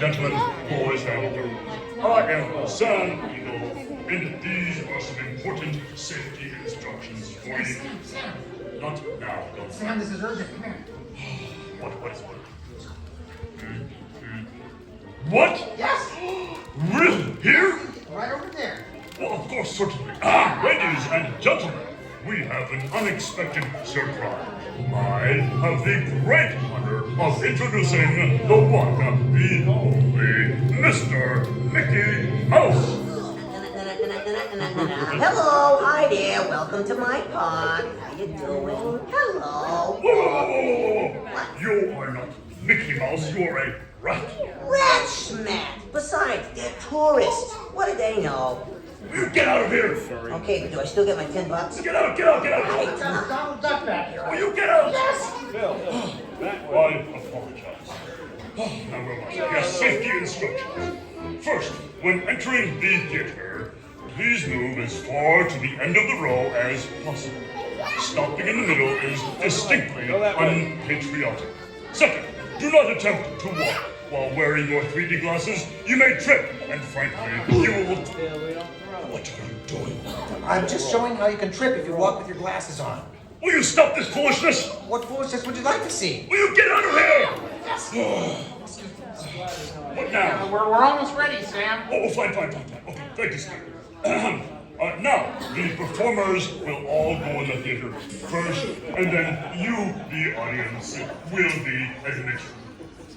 gentlemen, boys and girls. I am San Eagle, and these are some important safety instructions for you. Sam. Not now, don't. Sam, this is urgent. Come here. What is what? What? Yes. Really? Here? Right over there. Well, of course, certainly. Ladies and gentlemen, we have an unexpected surprise. I have the great honor of introducing the one, the only, Mr. Mickey Mouse. Hello, hi there. Welcome to my park. How you doing? Hello. Whoa. You are not Mickey Mouse. You are a rat. Rat smat. Besides, they're tourists. What do they know? You get out of here. Okay, but do I still get my $10? Get out. There's Donald Duck back here. Will you get out? Yes. I apologize. Now we're on. Yes, safety instructions. First, when entering the theater, please move as far to the end of the row as possible. Stopping in the middle is distinctly unpatriotic. Second, do not attempt to walk. While wearing your 3D glasses, you may trip, and frankly, you will... What are you doing? I'm just showing how you can trip if you walk with your glasses on. Will you stop this foolishness? What foolishness would you like to see? Will you get out of here? Yes. What now? We're almost ready, Sam. Oh, fine. Okay, thank you, sir. Now, the performers will all go in the theater first, and then you, the audience, will be admitted.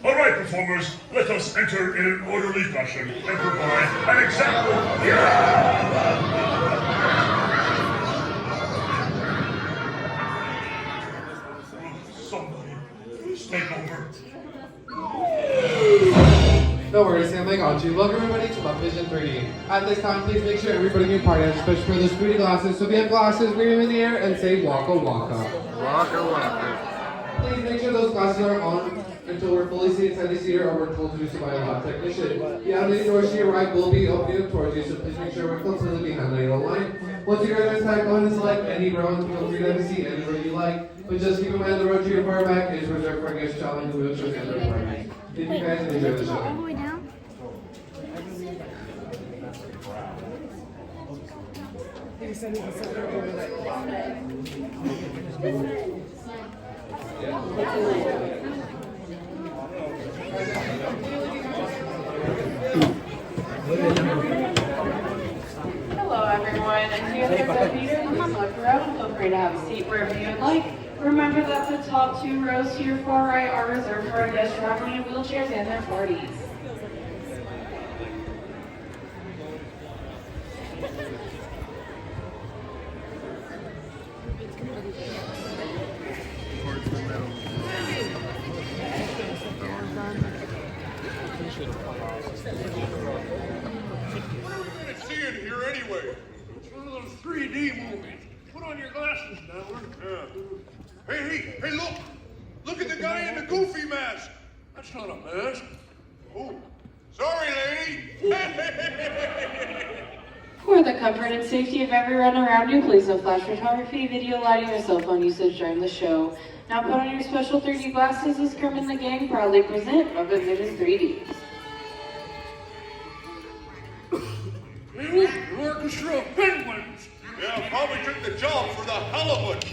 All right, performers, let us enter in an orderly fashion and provide an example. Somebody, please take over. No worries, Sam, I got you. Welcome everybody to Muppet Vision 3D. At this time, please make sure everybody in your party has especially for those 3D glasses. So if you have glasses, wave them in the air and say waka waka. Waka waka. Please make sure those glasses are on until we're fully seated inside the theater or we're told to do so by a lab technician. The automated doors to your right will be opening towards you, so please make sure we're completely behind the yellow line. Once you guys are go ahead and select any row and feel free to have a seat anywhere you like. But just keep in mind the row to your far back is reserved for guests traveling in wheelchairs and their partners. Thank you guys and enjoy the show. All the way down? Hello everyone, and here at the theater, please look around. Feel free to have a seat wherever you would like. Remember that the top 2 rows to your far right are reserved for our guests traveling in wheelchairs and their parties. What are we going to see in here anyway? It's one of those 3D movies. Put on your glasses, Downward. Yeah. Hey, look! Look at the guy in the goofy mask! That's not a mask. Oh, sorry, lady. For the comfort and safety of everyone around you, please no flash photography, video, lighting, or cell phone usage during the show. Now put on your special 3D glasses as Kermit and the gang proudly present Muppet Vision 3D. An orchestra of penguins! Yeah, probably took the job for the halibut.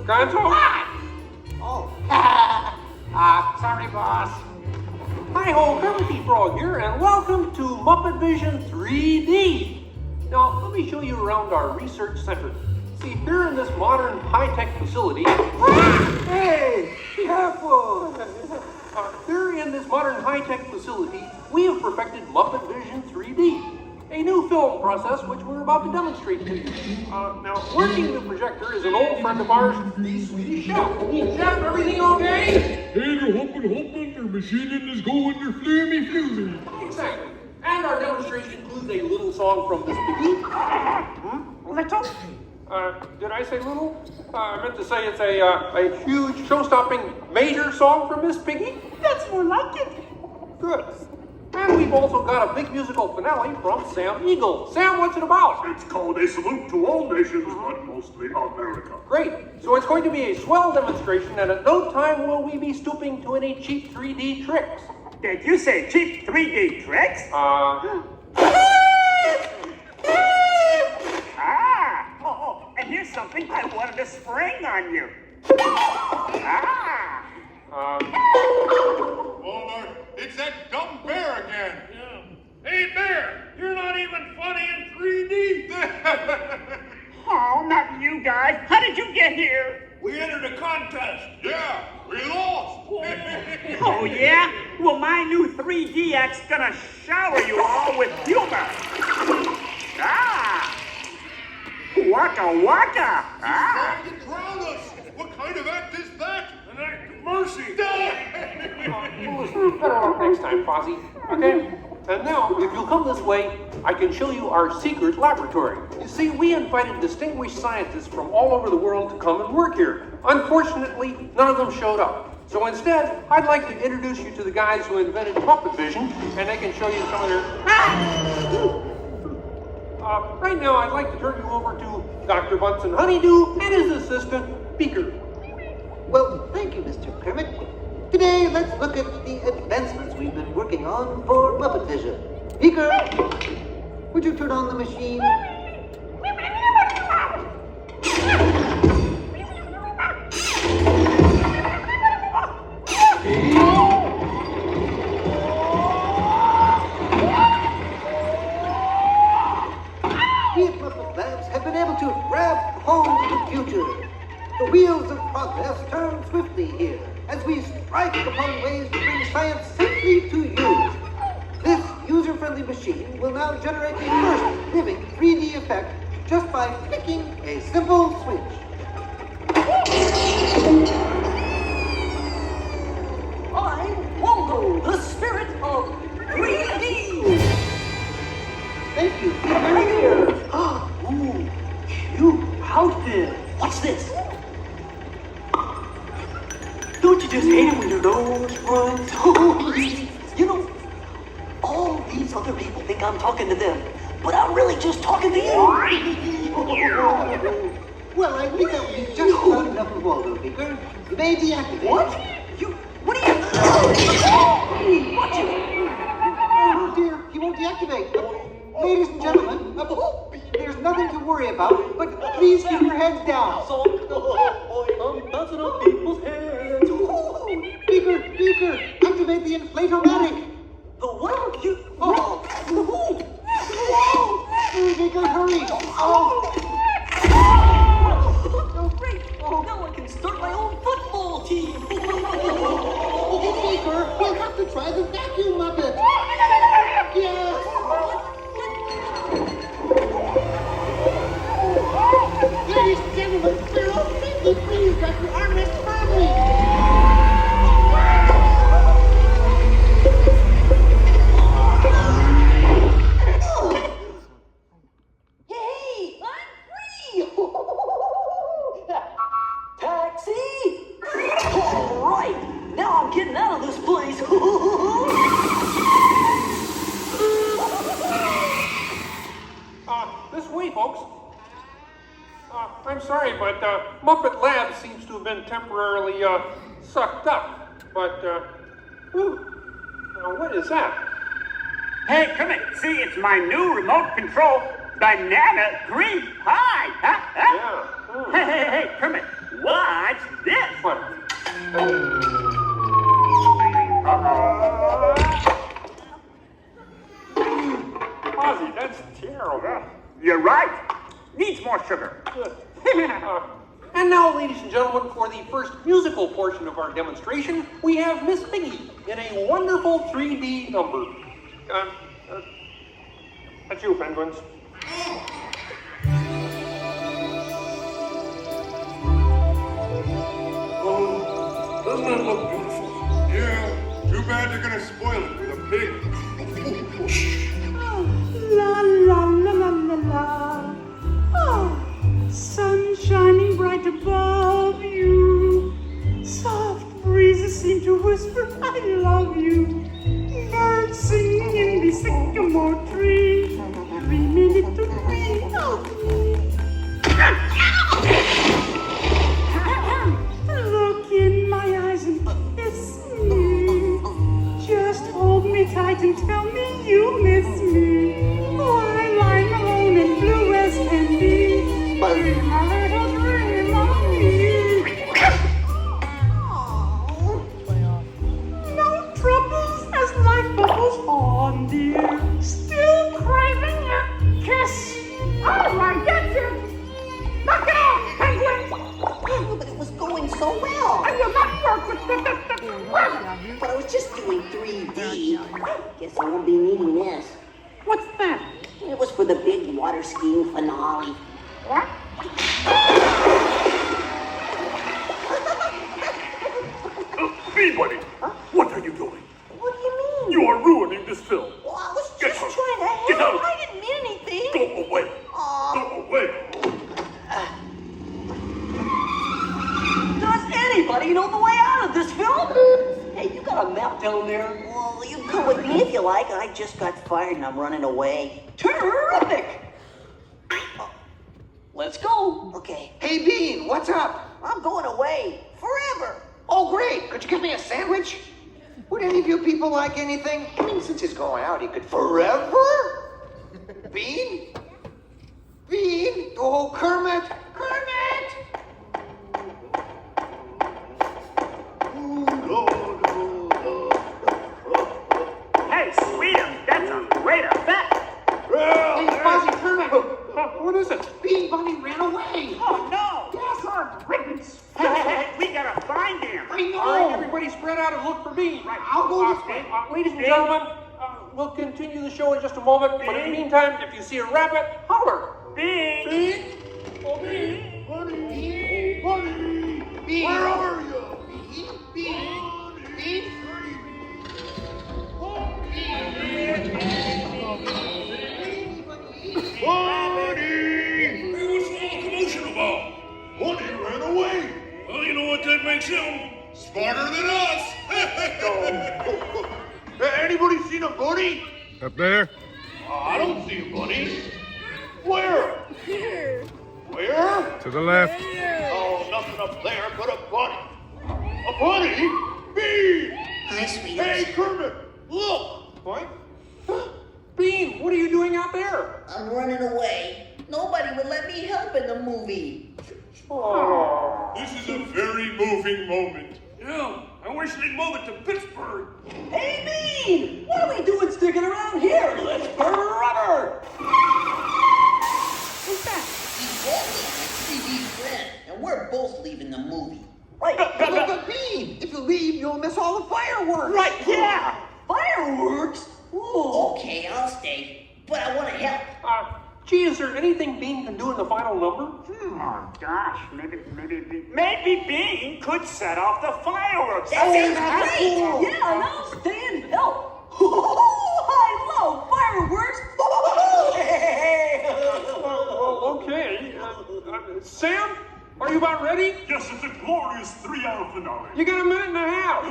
Gonzo? Oh. Sorry, boss. Hi-ho, Kermit the Frog here, and welcome to Muppet Vision 3D. Now, let me show you around our research center. See, here in this modern high-tech facility... Hey, be careful! Here in this modern high-tech facility, we have perfected Muppet Vision 3D, a new film process which we're about to demonstrate to you. Now, working the projector is an old friend of ours, the Swedish Chef. Chef, everything okay? Hey, they're hopping, their machine is going, they're flammy. Exactly. And our demonstration includes a little song from Miss Piggy. Little? Did I say little? I meant to say it's a huge, show-stopping, major song from Miss Piggy. That's more like it. Good. And we've also got a big musical finale from Sam Eagle. Sam, what's it about? It's called A Salute to All Nations, but mostly America. Great. So it's going to be a swell demonstration, and at no time will we be stooping to any cheap 3D tricks. Did you say cheap 3D tricks? And here's something I wanted to spring on you. Walter, it's that dumb bear again. Yeah. Hey, Bear, you're not even funny in 3D. Oh, not you guys. How did you get here? We entered a contest. Yeah, we lost. Oh, yeah? Well, my new 3D act's gonna shower you all with humor. Waka waka. Trying to drown us. What kind of act is that? An act of mercy. Better luck next time, Fozzie. Okay? And now, if you'll come this way, I can show you our secret laboratory. You see, we invited distinguished scientists from all over the world to come and work here. Unfortunately, none of them showed up. So instead, I'd like to introduce you to the guys who invented Muppet Vision, and they can show you some of their... right now, I'd like to turn you over to Dr. Bunsen Honeydew and his assistant, Beaker. Well, thank you, Mr. Kermit. Today, let's look at the advancements we've been working on for Muppet Vision. Beaker, would you turn on the machine? We at Muppet Labs have been able to grab hold of the future. The wheels of progress turn swiftly here as we strike upon ways to bring science safely to you. This user-friendly machine will now generate the first living 3D effect just by flicking a simple switch. I'm Waldo, the spirit of 3D. Thank you. Here. Ooh, cute outfit. What's this? Don't you just hate it when your nose runs? You know, all these other people think I'm talking to them, but I'm really just talking to you. Well, I think that would be just about enough of Waldo, Beaker. You may deactivate. What are you? Watch it. Oh dear, he won't deactivate. Ladies and gentlemen, there's nothing to worry about, but please keep your heads down. I'm bouncing on people's heads. Beaker, activate the inflatomatic. The what? Beaker, hurry. Oh, great. Now I can start my own football team. Beaker, we'll have to try the vacuum Muppet. Yes. Ladies and gentlemen, we're all safely free. Got your arm wrapped firmly. Hey, I'm free! Taxi! All right, now I'm getting out of this place. This way, folks. I'm sorry, but Muppet Labs seems to have been temporarily sucked up. But, now what is that? Hey, Kermit, see, it's my new remote control banana green pie. Huh? Yeah. Hey, Kermit, watch this. What? Ozzy, that's terrible. You're right. Needs more sugar. And now, ladies and gentlemen, for the first musical portion of our demonstration, we have Miss Piggy in a wonderful 3D number. That's you, penguins. Oh, doesn't that look beautiful? Yeah, too bad they're gonna spoil it with a pig. La la la la la la. Oh, sun shining bright above you. Soft breezes seem to whisper, I love you. Birds singing in the sycamore tree. 3 minutes to 3 of me. Look in my eyes and kiss me. Just hold me tight and tell me you miss me. While I'm alone and blue as can be. Dream a little dream of me. No troubles as life bubbles on, dear. Still craving your kiss. Oh, I get you. Knock it off, penguin. Oh, but it was going so well. I will not work with the But I was just doing 3D. Guess I won't be needing this. What's that? It was for the big water skiing finale. What? Bee Buddy, what are you doing? What do you mean? You are ruining this film. Well, I was Get just out. trying to Get help. out. I didn't mean anything. Go away. Go away. Does anybody know the way out of this film? Hey, you got a map down there? Well, you can come with me if you like. I just got fired and I'm running away. Terrific! Let's go. Okay. Hey, Bean, what's up? I'm going away. Forever. Oh, great. Could you give me a sandwich? Would any of you people like anything? I mean, since he's going out, he could forever? Bean? Bean? Oh, Kermit! Kermit! Hey, sweetum, that's a great effect. Hey, Fuzzy Kermit! What is it? Bean Bunny ran away! Oh, no. Yes, our ribbons! We gotta find him. I know! All right, everybody spread out and look for me. Right. I'll go this way. Ladies and gentlemen, we'll continue the show in just a moment. But in the meantime, if you see a rabbit, holler. Bing. Bean? Oh, Bunny! Oh, Bunny! Bean! Where are you? Bean? Bean? Bean? Bunny! Hey, what's all the commotion about? Bunny ran away. Well, you know what that makes him? Smarter than us. Anybody seen a bunny? Up there? I don't see a bunny. Where? Here. Where? To the left. Oh, nothing up there but a bunny. A bunny? Bean! Hi, sweetie. Hey, Kermit, look! What? Bean, what are you doing out there? I'm running away. Nobody would let me help in the movie. Oh. This is a very moving moment. Yeah, I wish they'd move it to Pittsburgh. Hey, Bean! What are we doing sticking around here? Let's burn rubber! Who's that? He's Walt, 3D friend, and we're both leaving the movie. Right. But Bean, if you leave, you'll miss all the fireworks. Right, yeah! Fireworks? Ooh. Okay, I'll stay, but I want to help. Gee, is there anything Bean can do in the final number? Oh, gosh, maybe Bean could set off the fireworks. That sounds great! Yeah, and I'll stay and help. I love fireworks! Well, okay. Sam, are you about ready? Yes, it's a glorious 3-hour finale. You got a minute and a half.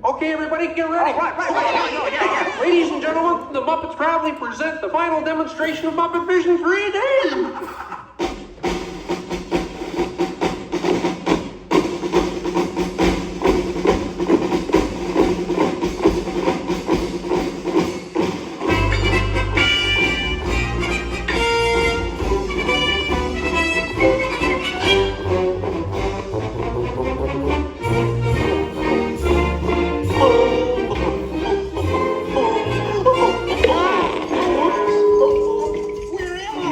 Okay, everybody, get ready. Yeah. Ladies and gentlemen, the Muppets proudly present the final demonstration of Muppet Vision 3D. Where am I?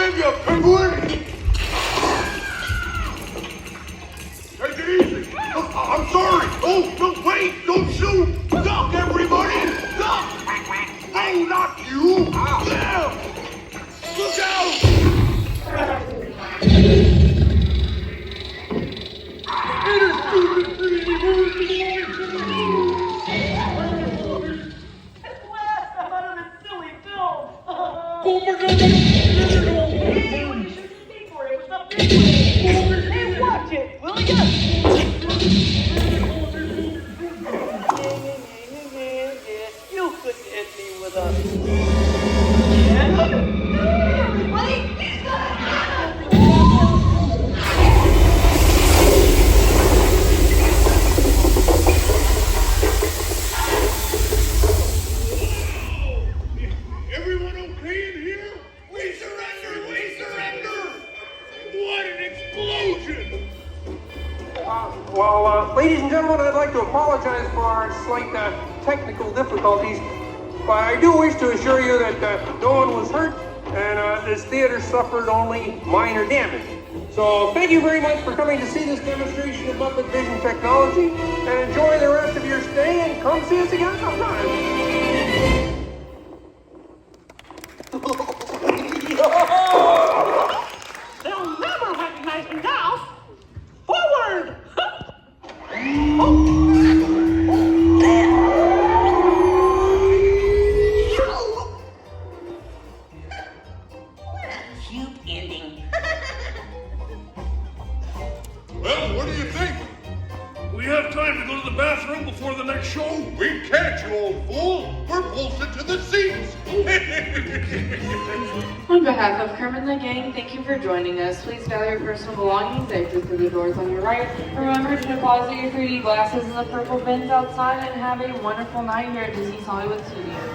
give you plenty. Take it easy. I'm sorry. Oh, no, wait. Don't shoot. Duck, everybody. Duck. Oh, not you. Them. Look out. Hey, watch it, will ya? You couldn't hit me with a... Everybody, he's gonna... Everyone okay in here? We surrender! We surrender! What an explosion! Ladies and gentlemen, I'd like to apologize for our slight technical difficulties, but I do wish to assure you that no one was hurt and this theater suffered only minor damage. So thank you very much for coming to see this demonstration of Muppet Vision technology, and enjoy the rest of your stay, and come see us again sometime. They'll never recognize me now. Forward! Cute ending. Well, what do you think? We have time to go to the bathroom before the next show? We can't, you old fool! We're bolted to the seats! On behalf of Kermit and the gang, thank you for joining us. Please gather your personal belongings, exit through the doors on your right. Remember to deposit your 3D glasses in the purple bins outside, and have a wonderful night here at Disney's Hollywood Studios.